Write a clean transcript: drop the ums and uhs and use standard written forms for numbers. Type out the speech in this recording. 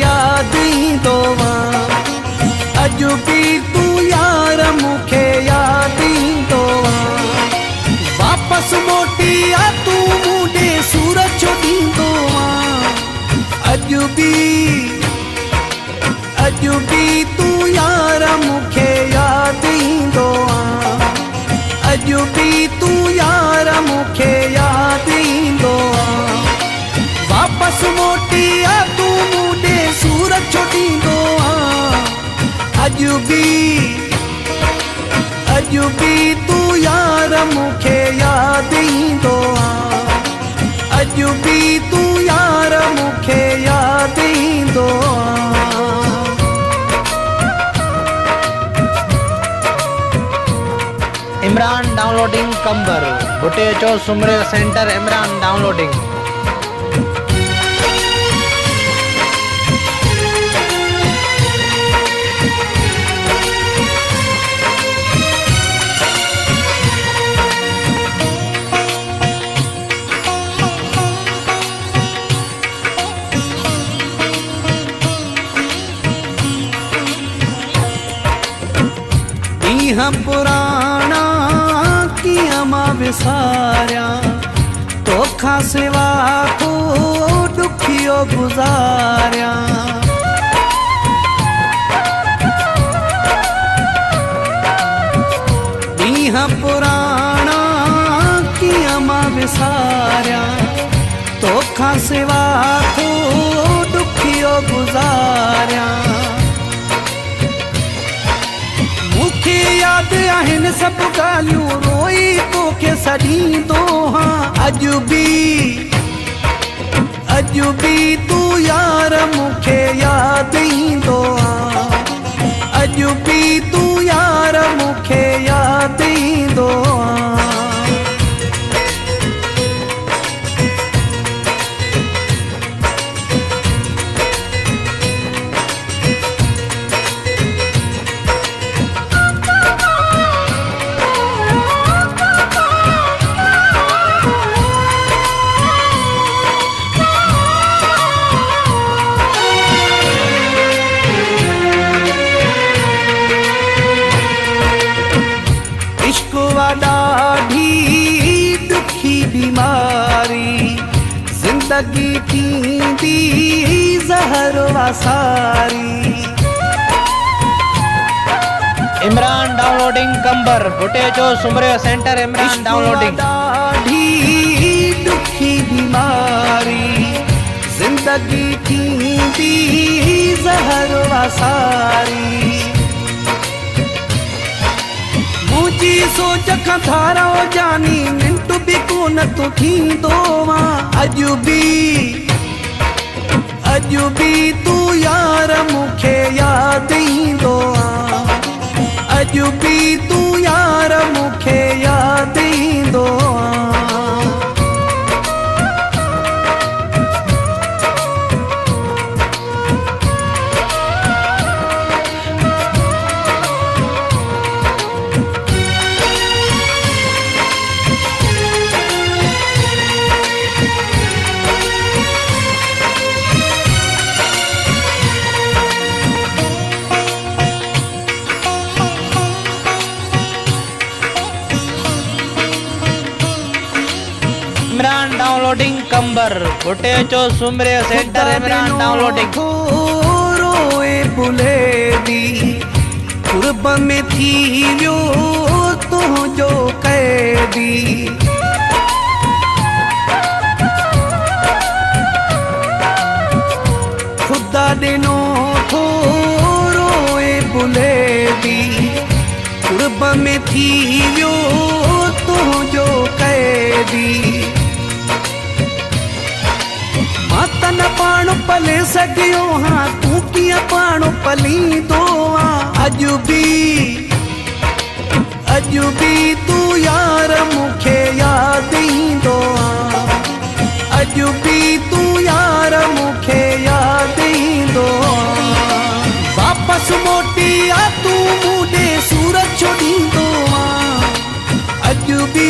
यादि ईंदो आं। अॼु बि तूं यार मूंखे यादि ईंदो आं। वापसि मोटी आ तूं मूं ॾे सूरज छो ॾींदो आं। अॼु बि तूं यार मूंखे यादि ईंदो आं। अॼु बि तूं यार मूंखे यादि ईंदो आं। वापसि मोटी आ तूं मूं ॾे सूरज छो ॾींदो आं। अॼु बि तूं यार मूंखे यादि ईंदो आं। अॼु बि तूं यार मूंखे यादि ईंदो आं। इमरान डाउनलोडिंग कंबर बुटे चो सुमरे सेंटर इमरान डाउनलोडिंग। ॾींहं पुराणा कीअं मां विसारियां, तोखां सिवा को ॾुखियो गुज़ारियां। ॾींहं पुराणा कीअं मां विसारियां, तोखां सिवा को ॾुखियो गुज़ारियां। मूंखे यादि आहिनि सभु ॻाल्हियूं, रोई तोखे सॾींदो आं। अॼु बि तूं यार मूंखे यादि ईंदो आं। अॼु बि तूं यार मूंखे यादि ईंदो आं। ॾाढी ॾुखी बीमारी, ज़िंदगी थींदी ज़हर वासारी। इमरान डाउनलोडिंग कंबर बुटे चो सुमरे सेंटर इमरान डाउनलोडिंग। ॾाढी ॾुखी बीमारी, ज़िंदगी थींदी ज़हर वासारी। मुंहिंजी सोच खां थारा जानी मिंट बि कोन तूं थींदो आं। अॼु बि तूं यार मूंखे यादि ईंदो आं। अॼु बि तूं यार मूंखे यादि ईंदो आं। इमरान डाउनलोडिंग कंबर बुटे चो सुमरे सेंटर इमरान डाउनलोडिंग। रोए बुले दी कुर्ब में थी वियो तुंहिंजो कैदी। ख़ुदा ॾिनो थो रोए बुले दी कुर्ब में थी वियो तुंहिंजो कैदी। मां त न पाण पले सघियो हां, तूं कीअं पाण पलींदो आं। अॼु बि तूं यार मूंखे यादि ईंदो आं। अॼु बि तूं यार मूंखे यादि ईंदो आं। वापसि मोटी आ तूं मूं ॾे सूरज छो ॾींदो आं। अॼु बि